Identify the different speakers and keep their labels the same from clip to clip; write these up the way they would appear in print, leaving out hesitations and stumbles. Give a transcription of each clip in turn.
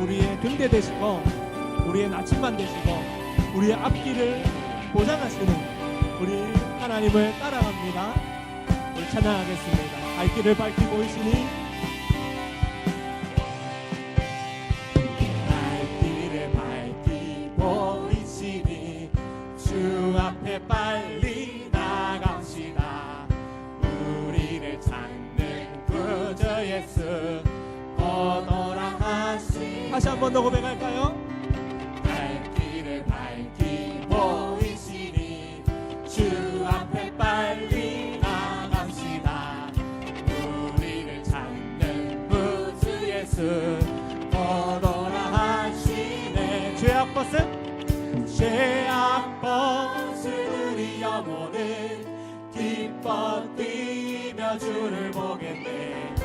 Speaker 1: 우리의 등대 되시고 우리의 나침반 되시고 우리의 앞길을 보장하시는 우리 하나님을 따라갑니다. 우리 찬양하겠습니다. 갈 길을 밝히고 보이시니 갈 길을 밝히고 보이시니 주 앞에 빨리 나갑시다. 우리를 찾는 구주 예수 오너라 하시. 다시 한 번 더 고백할까요? 갈 길을 밝히고 보이시니 주 앞에 빨리 나갑시다. 우리를 찾는 구주 예수 오너라 하시네. 죄악 벗은 우리 영혼은 기뻐 뛰며 주를 보겠네.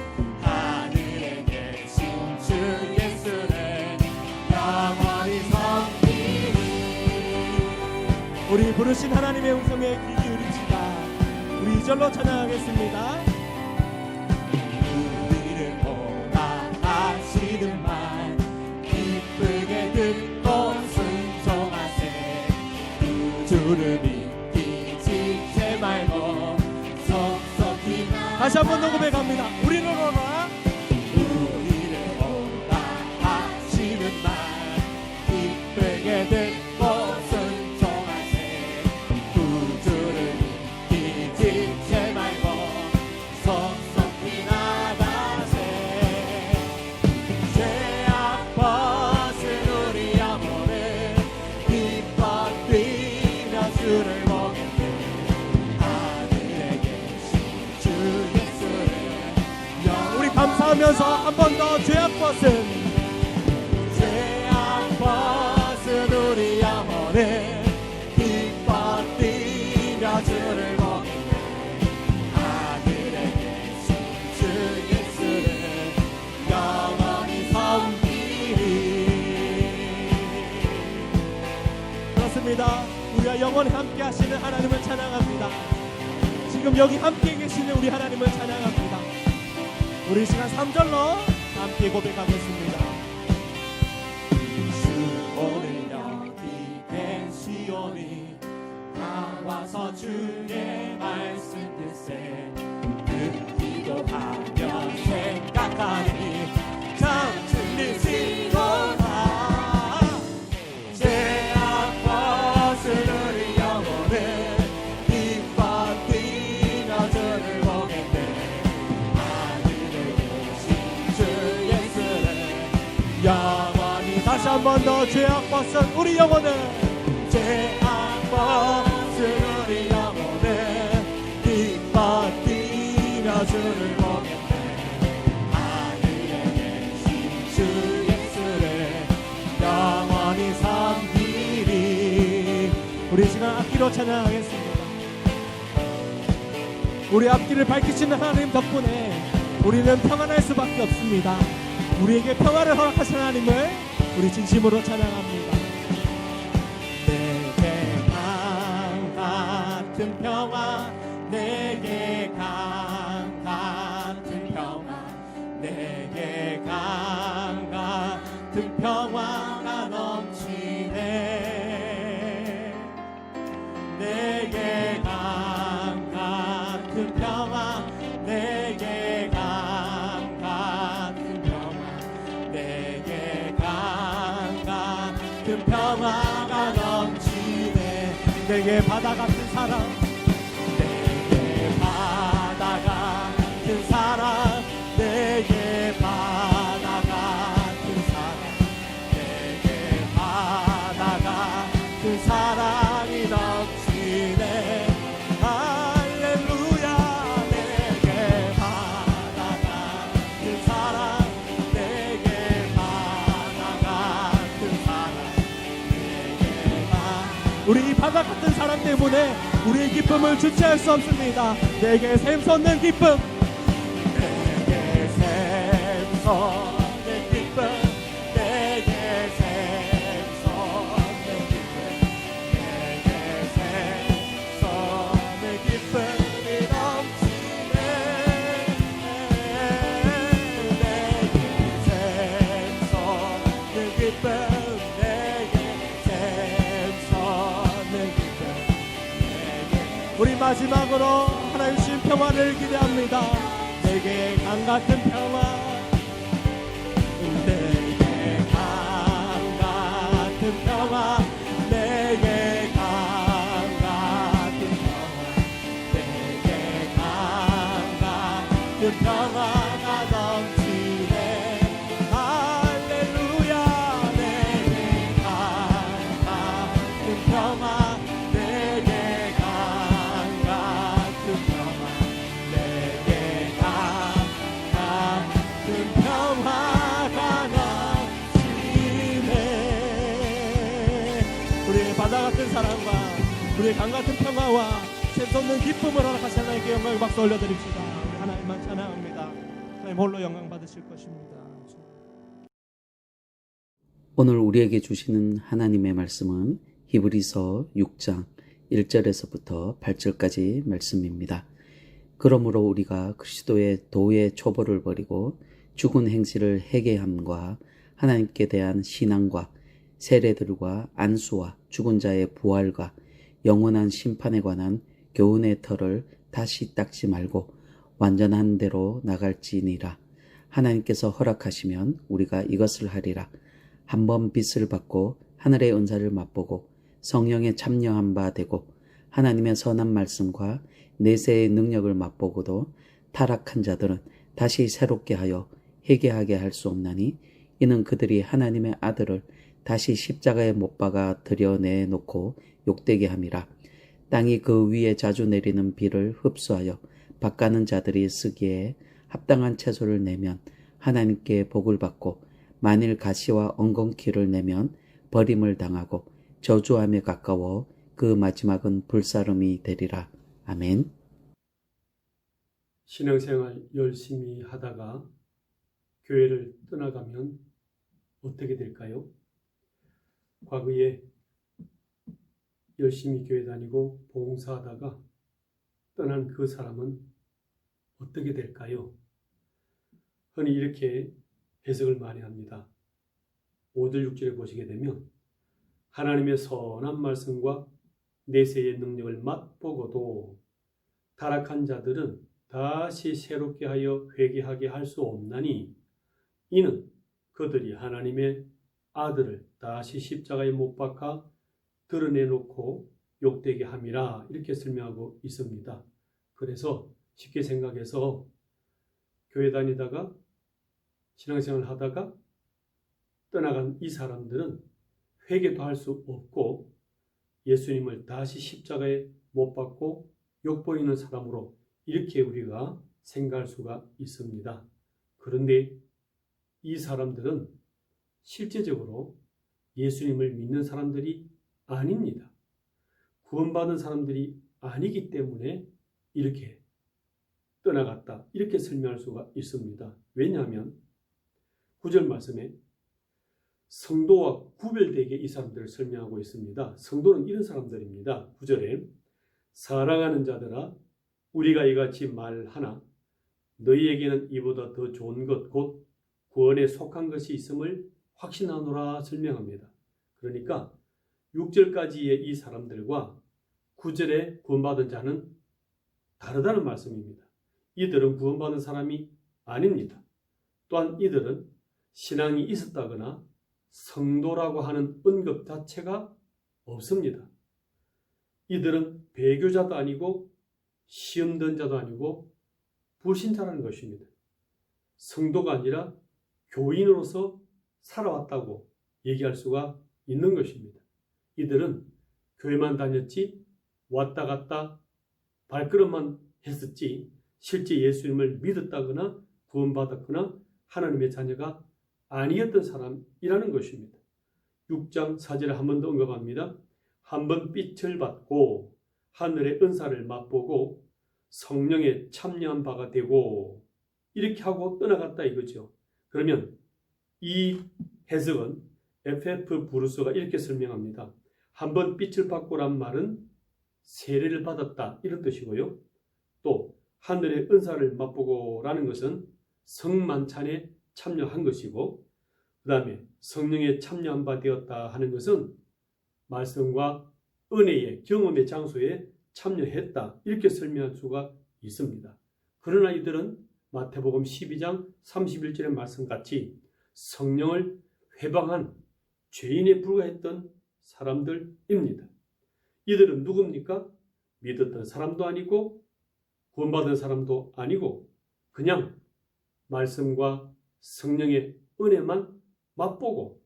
Speaker 1: 하늘에 계신 주 예수를 영원히 섬기리. 우리 부르신 하나님의 음성에 귀 기울입시다. 우리 2절로 찬양하겠습니다. 우리를 보라 하시는 말 기쁘게 듣고 순종하세. 주를 믿기 제 말고 속속히. 다시 한 번 더 고백합니다. 우리를 오라 하시는 말 기쁘게 듣고 순종하세. 구주를 믿기 제 말고 속속히 나가세. 죄악 벗은 우리 영혼을 기뻐 뛰며 주를 보겠네. 하늘에 계신 주 예수를 우리 감사하면서 한 번 더 죄악 벗은 우리 영혼을 기뻐 뛰며 주를 보겠네. 하늘에 계신 주 예수를 영원히 섬기리. 그렇습니다. 우리와 영원히 함께 하시는 하나님을 찬양합니다. 지금 여기 함께 계시는 우리 하나님을 찬양합니다. 우리 시간 3절로 함께 고백하겠습니다. 주 오늘 여기 계시오니 나와서 주의 말씀 듣세. 듣기도 하며 생각하니 참 진리시로다. 죄악 벗은 우리 영혼을 기뻐 뛰며 주를 보겠네. 하늘에 계신 주 예수를 영원히. 다시 한 번 더 죄악 벗은 우리 영혼을 죄악 벗은 우리 영혼을 기뻐 뛰며 주를 보겠네. 하늘에 계신 주 예수를 영원히 섬기리. 우리 시간 앞길로 찬양하겠습니다. 우리 앞길을 밝히시는 하나님 덕분에 우리는 평안할 수밖에 없습니다. 우리에게 평화를 허락하신 하나님을 우리 진심으로 찬양합니다. 내게 강 같은 평화, 내게 강 같은 평화, 내게 강 같은 평화가 넘치네. 내게 강 같은 평화, 내게 강 같은 평화, 내게 강 같은 평화가 넘치네. 내게 바다 같은 사랑, 내게 바다 같은 사랑, 내게 바다 같은 사랑, 내게 바다 같은 사랑이 넘치네. 할렐루야. 내게 바다 같은 사랑, 내게 바다 같은 사랑, 내게 우리 이 바다 같은 사랑 때문에 우리의 기쁨을 주체할 수 없습니다. 내게 샘솟는 기쁨, 내게 샘솟는 기쁨, 내게 샘솟는 기쁨, 내게 샘솟는 기쁨이 넘치네. 내게 샘솟는 우리 마지막으로 하나님 주신 평화를 기대합니다. 내게 강 같은 평화, 내게 강 같은 평화, 내게 강 같은 평화, 내게 강 같은 평화가 넘치네. 할렐루야. 내게 강 같은 평화, 내게 강 같은 평화, 내게 강 같은 평화가 넘치네. 우리의 바다 같은 사랑과 우리의 강 같은 평화와 샘솟는 기쁨을 허락하신 하나님께 영광의 박수 올려드립시다. 우리 하나님만 찬양합니다. 하나님 홀로 영광 받으실 것입니다.
Speaker 2: 오늘 우리에게 주시는 하나님의 말씀은 히브리서 6장 1절에서부터 8절까지 말씀입니다. 그러므로 우리가 그리스도의 도의 초보를 버리고 죽은 행실을 회개함과 하나님께 대한 신앙과 세례들과 안수와 죽은 자의 부활과 영원한 심판에 관한 교훈의 털을 다시 닦지 말고 완전한 대로 나갈지니라. 하나님께서 허락하시면 우리가 이것을 하리라. 한번 빛을 받고 하늘의 은사를 맛보고 성령에 참여한 바 되고 하나님의 선한 말씀과 내세의 능력을 맛보고도 타락한 자들은 다시 새롭게 하여 회개하게 할 수 없나니 이는 그들이 하나님의 아들을 다시 십자가에 못 박아 들여내놓고 욕되게 함이라. 땅이 그 위에 자주 내리는 비를 흡수하여 밭가는 자들이 쓰기에 합당한 채소를 내면 하나님께 복을 받고 만일 가시와 엉겅퀴를 내면 버림을 당하고 저주함에 가까워 그 마지막은 불사름이 되리라. 아멘.
Speaker 3: 신앙생활 열심히 하다가 교회를 떠나가면 어떻게 될까요? 과거에 열심히 교회 다니고 봉사하다가 떠난 그 사람은 어떻게 될까요? 흔히 이렇게 해석을 많이 합니다. 5절 6절에 보시게 되면 하나님의 선한 말씀과 내세의 능력을 맛보고도 타락한 자들은 다시 새롭게 하여 회개하게 할 수 없나니 이는 그들이 하나님의 아들을 다시 십자가에 못 박아 드러내놓고 욕되게 함이라. 이렇게 설명하고 있습니다. 그래서 쉽게 생각해서 교회 다니다가 신앙생활을 하다가 떠나간 이 사람들은 회개도 할 수 없고 예수님을 다시 십자가에 못 박고 욕보이는 사람으로 이렇게 우리가 생각할 수가 있습니다. 그런데 이 사람들은 실제적으로 예수님을 믿는 사람들이 아닙니다. 구원받은 사람들이 아니기 때문에 이렇게 떠나갔다, 이렇게 설명할 수가 있습니다. 왜냐하면 9절 말씀에 성도와 구별되게 이 사람들을 설명하고 있습니다. 성도는 이런 사람들입니다. 9절에 사랑하는 자들아 우리가 이같이 말하나 너희에게는 이보다 더 좋은 것 곧 구원에 속한 것이 있음을 확신하노라 설명합니다. 그러니까 6절까지의 이 사람들과 9절에 구원받은 자는 다르다는 말씀입니다. 이들은 구원받은 사람이 아닙니다. 또한 이들은 신앙이 있었다거나 성도라고 하는 언급 자체가 없습니다. 이들은 배교자도 아니고 시험된 자도 아니고 불신자라는 것입니다. 성도가 아니라 교인으로서 살아왔다고 얘기할 수가 있는 것입니다. 이들은 교회만 다녔지 왔다 갔다 발걸음만 했었지 실제 예수님을 믿었다거나 구원받았거나 하나님의 자녀가 아니었던 사람이라는 것입니다. 6장 4절에 한 번 더 언급합니다. 한 번 빛을 받고 하늘의 은사를 맛보고 성령에 참여한 바가 되고 이렇게 하고 떠나갔다 이거죠. 그러면 이 해석은 F.F. 브루스가 이렇게 설명합니다. 한 번 빛을 받고란 말은 세례를 받았다 이런 뜻이고요. 또 하늘의 은사를 맛보고라는 것은 성만찬에 참여한 것이고 그 다음에 성령에 참여한 바 되었다 하는 것은 말씀과 은혜의 경험의 장소에 참여했다. 이렇게 설명할 수가 있습니다. 그러나 이들은 마태복음 12장 31절의 말씀같이 성령을 회방한 죄인에 불과했던 사람들입니다. 이들은 누굽니까? 믿었던 사람도 아니고 구원받은 사람도 아니고 그냥 말씀과 성령의 은혜만 맛보고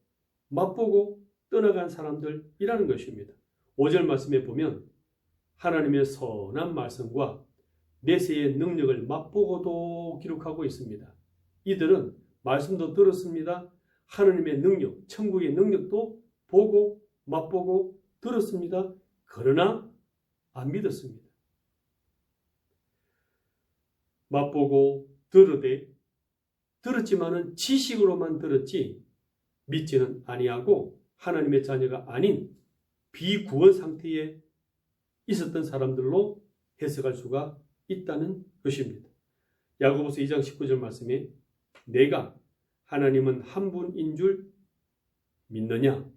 Speaker 3: 떠나간 사람들이라는 것입니다. 5절 말씀에 보면 하나님의 선한 말씀과 내세의 능력을 맛보고도 기록하고 있습니다. 이들은 말씀도 들었습니다. 하나님의 능력, 천국의 능력도 보고 맛보고 들었습니다. 그러나 안 믿었습니다. 맛보고 들었지만은 지식으로만 들었지 믿지는 아니하고 하나님의 자녀가 아닌 비구원 상태에 있었던 사람들로 해석할 수가 있다는 것입니다. 야고보서 2장 19절 말씀에 내가 하나님은 한 분인 줄 믿느냐?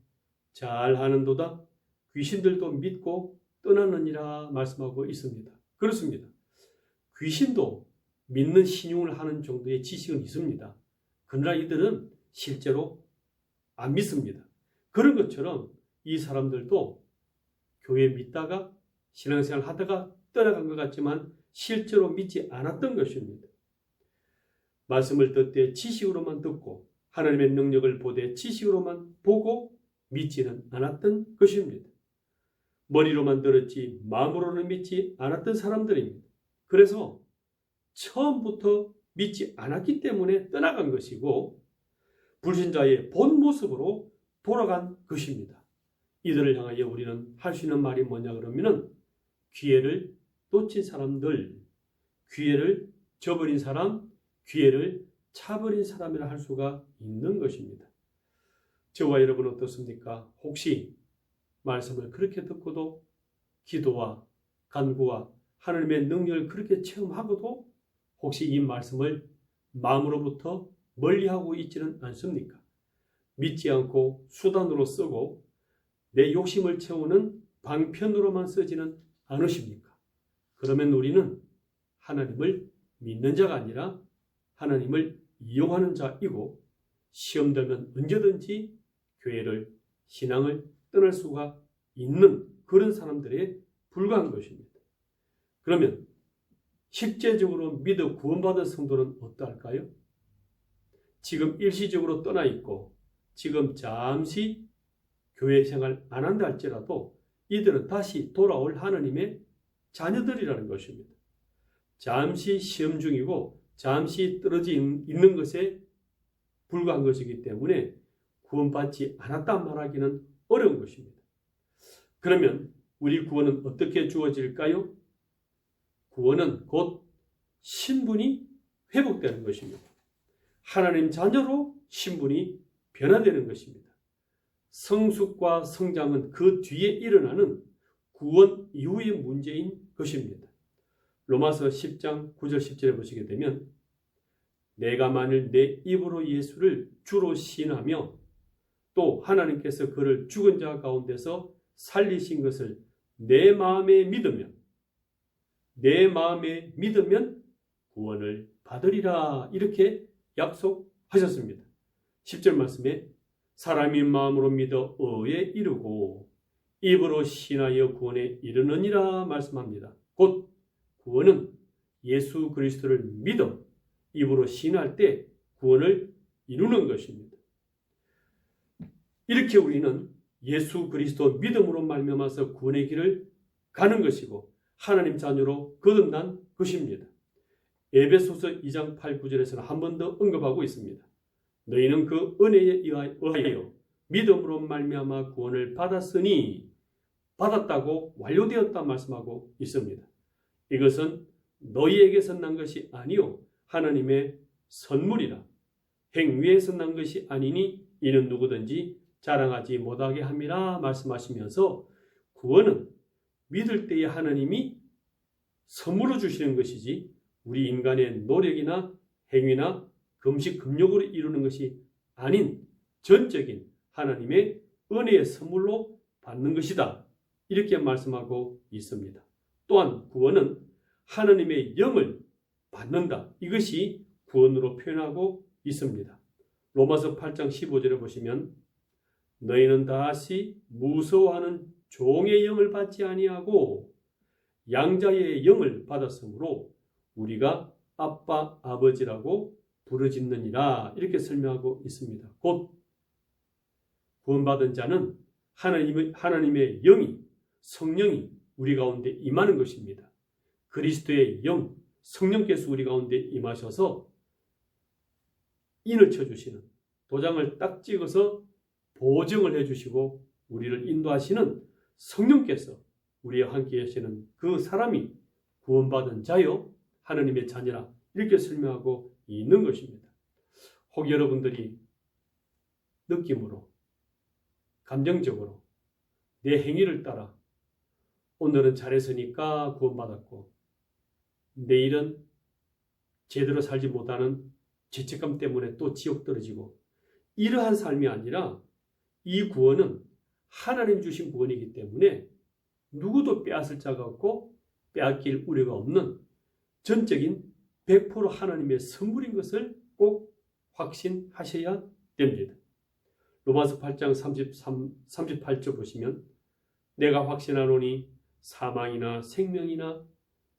Speaker 3: 잘하는도다 귀신들도 믿고 떠나느니라 말씀하고 있습니다. 그렇습니다. 귀신도 믿는 신용을 하는 정도의 지식은 있습니다. 그러나 이들은 실제로 안 믿습니다. 그런 것처럼 이 사람들도 교회 믿다가 신앙생활 하다가 떠나간 것 같지만 실제로 믿지 않았던 것입니다. 말씀을 듣되 지식으로만 듣고 하나님의 능력을 보되 지식으로만 보고 믿지는 않았던 것입니다. 머리로만 들었지 마음으로는 믿지 않았던 사람들입니다. 그래서 처음부터 믿지 않았기 때문에 떠나간 것이고 불신자의 본 모습으로 돌아간 것입니다. 이들을 향하여 우리는 할 수 있는 말이 뭐냐 그러면은 기회를 놓친 사람들, 기회를 저버린 사람, 기회를 차버린 사람이라 할 수가 있는 것입니다. 저와 여러분 어떻습니까? 혹시 말씀을 그렇게 듣고도 기도와 간구와 하나님의 능력을 그렇게 체험하고도 혹시 이 말씀을 마음으로부터 멀리하고 있지는 않습니까? 믿지 않고 수단으로 쓰고 내 욕심을 채우는 방편으로만 쓰지는 않으십니까? 그러면 우리는 하나님을 믿는 자가 아니라 하나님을 이용하는 자이고 시험 들면 언제든지 교회를, 신앙을 떠날 수가 있는 그런 사람들에 불과한 것입니다. 그러면 실제적으로 믿어 구원받은 성도는 어떠할까요? 지금 일시적으로 떠나 있고 지금 잠시 교회 생활 안 한다 할지라도 이들은 다시 돌아올 하나님의 자녀들이라는 것입니다. 잠시 시험 중이고 잠시 떨어져 있는 것에 불과한 것이기 때문에 구원받지 않았다 말하기는 어려운 것입니다. 그러면 우리 구원은 어떻게 주어질까요? 구원은 곧 신분이 회복되는 것입니다. 하나님 자녀로 신분이 변화되는 것입니다. 성숙과 성장은 그 뒤에 일어나는 구원 이후의 문제인 것입니다. 로마서 10장 9절 10절에 보시게 되면 내가 만일 내 입으로 예수를 주로 시인하며 또 하나님께서 그를 죽은 자 가운데서 살리신 것을 내 마음에 믿으면 구원을 받으리라 이렇게 약속하셨습니다. 10절 말씀에 사람이 마음으로 믿어 의에 이르고 입으로 신하여 구원에 이르느니라 말씀합니다. 곧 구원은 예수 그리스도를 믿어 입으로 신할 때 구원을 이루는 것입니다. 이렇게 우리는 예수 그리스도 믿음으로 말미암아서 구원의 길을 가는 것이고 하나님 자녀로 거듭난 것입니다. 에베소서 2장 8, 9절에서는 한 번 더 언급하고 있습니다. 너희는 그 은혜에 의하여 믿음으로 말미암아 구원을 받았다고 완료되었다 말씀하고 있습니다. 이것은 너희에게서 난 것이 아니요 하나님의 선물이라 행위에서 난 것이 아니니 이는 누구든지 자랑하지 못하게 함이라 말씀하시면서 구원은 믿을 때에 하나님이 선물로 주시는 것이지 우리 인간의 노력이나 행위나 금식 금욕으로 이루는 것이 아닌 전적인 하나님의 은혜의 선물로 받는 것이다. 이렇게 말씀하고 있습니다. 또한 구원은 하나님의 영을 받는다. 이것이 구원으로 표현하고 있습니다. 로마서 8장 15절에 보시면 너희는 다시 무서워하는 종의 영을 받지 아니하고 양자의 영을 받았으므로 우리가 아빠 아버지라고 부르짖느니라. 이렇게 설명하고 있습니다. 곧 구원받은 자는 하나님의 영이, 성령이 우리 가운데 임하는 것입니다. 그리스도의 영, 성령께서 우리 가운데 임하셔서 인을 쳐주시는, 도장을 딱 찍어서 보증을 해주시고 우리를 인도하시는 성령께서 우리와 함께 하시는 그 사람이 구원받은 자요 하나님의 자녀라. 이렇게 설명하고 있는 것입니다. 혹 여러분들이 느낌으로, 감정적으로 내 행위를 따라 오늘은 잘했으니까 구원받았고 내일은 제대로 살지 못하는 죄책감 때문에 또 지옥 떨어지고, 이러한 삶이 아니라 이 구원은 하나님 주신 구원이기 때문에 누구도 빼앗을 자가 없고 빼앗길 우려가 없는 전적인 100% 하나님의 선물인 것을 꼭 확신하셔야 됩니다. 로마서 8장 38절 보시면 내가 확신하노니 사망이나 생명이나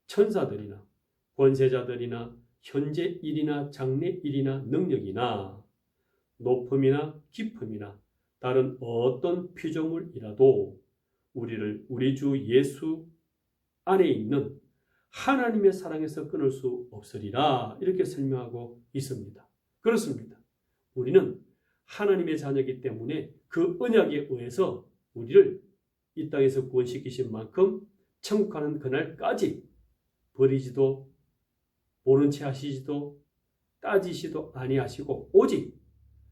Speaker 3: 천사들이나 권세자들이나 현재 일이나 장래 일이나 능력이나 높음이나 깊음이나 다른 어떤 피조물이라도 우리를 우리 주 예수 안에 있는 하나님의 사랑에서 끊을 수 없으리라. 이렇게 설명하고 있습니다. 그렇습니다. 우리는 하나님의 자녀이기 때문에 그 언약에 의해서 우리를 이 땅에서 구원시키신 만큼 천국 가는 그날까지 버리지도 모른 채 하시지도 따지시도 아니하시고 오직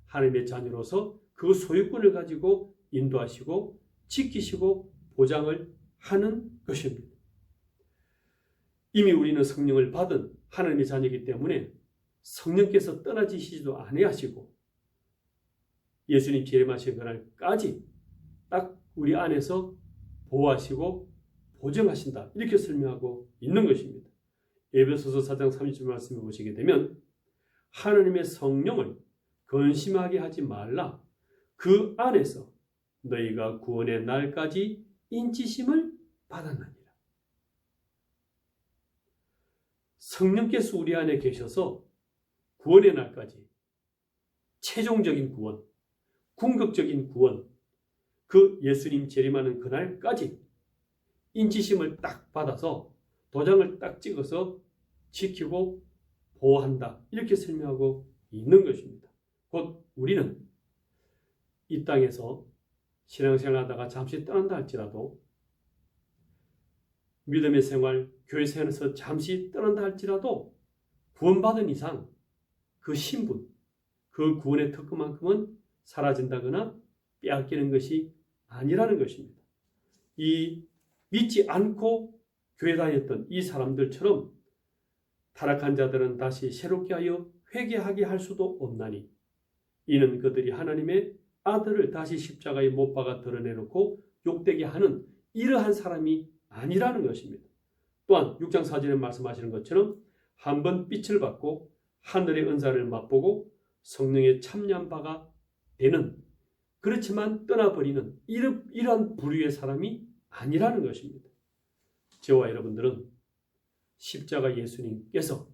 Speaker 3: 하나님의 자녀로서 그 소유권을 가지고 인도하시고 지키시고 보장을 하는 것입니다. 이미 우리는 성령을 받은 하나님의 자녀이기 때문에 성령께서 떠나지시지도 아니하시고 예수님 재림하신 그날까지 딱 우리 안에서 보호하시고 보증하신다. 이렇게 설명하고 있는 것입니다. 에베소서 4장 30절 말씀을 보시게 되면 하나님의 성령을 근심하게 하지 말라. 그 안에서 너희가 구원의 날까지 인치심을 받았느니라. 성령께서 우리 안에 계셔서 구원의 날까지 최종적인 구원, 궁극적인 구원, 그 예수님 재림하는 그날까지 인치심을 딱 받아서 도장을 딱 찍어서 지키고 보호한다. 이렇게 설명하고 있는 것입니다. 곧 우리는 이 땅에서 신앙생활 하다가 잠시 떠난다 할지라도, 믿음의 생활, 교회 생활에서 잠시 떠난다 할지라도 구원받은 이상 그 신분, 그 구원의 특권만큼은 사라진다거나 빼앗기는 것이 아니라는 것입니다. 이 믿지 않고 교회 다녔던 이 사람들처럼 타락한 자들은 다시 새롭게 하여 회개하게 할 수도 없나니 이는 그들이 하나님의 아들을 다시 십자가에 못 박아 드러내놓고 욕되게 하는 이러한 사람이 아니라는 것입니다. 또한 6장 4절에 말씀하시는 것처럼 한번 빛을 받고 하늘의 은사를 맛보고 성령에 참여한 바가 되는, 그렇지만 떠나버리는 이러한 부류의 사람이 아니라는 것입니다. 저와 여러분들은 십자가 예수님께서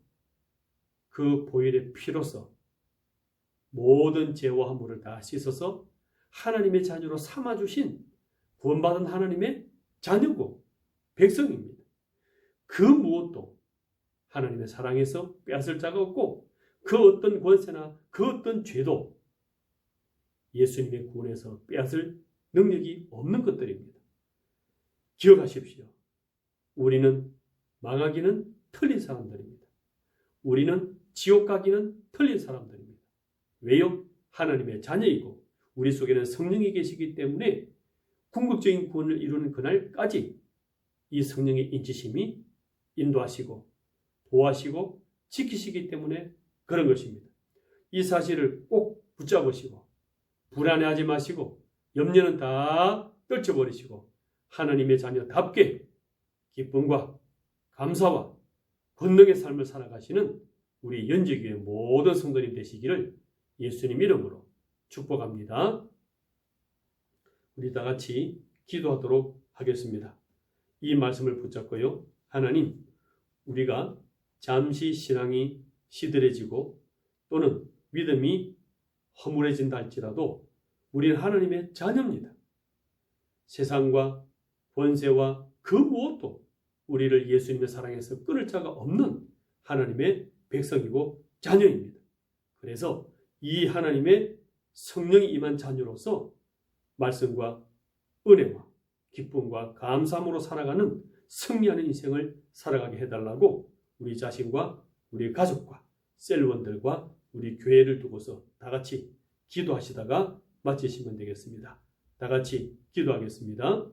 Speaker 3: 그 보혈의 피로서 모든 죄와 허물을 다 씻어서 하나님의 자녀로 삼아주신 구원받은 하나님의 자녀고 백성입니다. 그 무엇도 하나님의 사랑에서 빼앗을 자가 없고 그 어떤 권세나 그 어떤 죄도 예수님의 구원에서 빼앗을 능력이 없는 것들입니다. 기억하십시오. 우리는 망하기는 틀린 사람들입니다. 우리는 지옥 가기는 틀린 사람들입니다. 왜요? 하나님의 자녀이고 우리 속에는 성령이 계시기 때문에 궁극적인 구원을 이루는 그날까지 이 성령의 인치심이 인도하시고 보호하시고 지키시기 때문에 그런 것입니다. 이 사실을 꼭 붙잡으시고 불안해하지 마시고 염려는 다 떨쳐버리시고 하나님의 자녀답게 기쁨과 감사와 권능의 삶을 살아가시는 우리 연지교회 모든 성도님 되시기를 예수님 이름으로 축복합니다. 우리 다 같이 기도하도록 하겠습니다. 이 말씀을 붙잡고요. 하나님, 우리가 잠시 신앙이 시들해지고 또는 믿음이 허물해진다 할지라도 우리는 하나님의 자녀입니다. 세상과 권세와 그 무엇도 우리를 예수님의 사랑에서 끊을 자가 없는 하나님의 백성이고 자녀입니다. 그래서 이 하나님의 성령이 임한 자녀로서 말씀과 은혜와 기쁨과 감사함으로 살아가는 승리하는 인생을 살아가게 해달라고 우리 자신과 우리 가족과 셀원들과 우리 교회를 두고서 다 같이 기도하시다가 마치시면 되겠습니다. 다 같이 기도하겠습니다.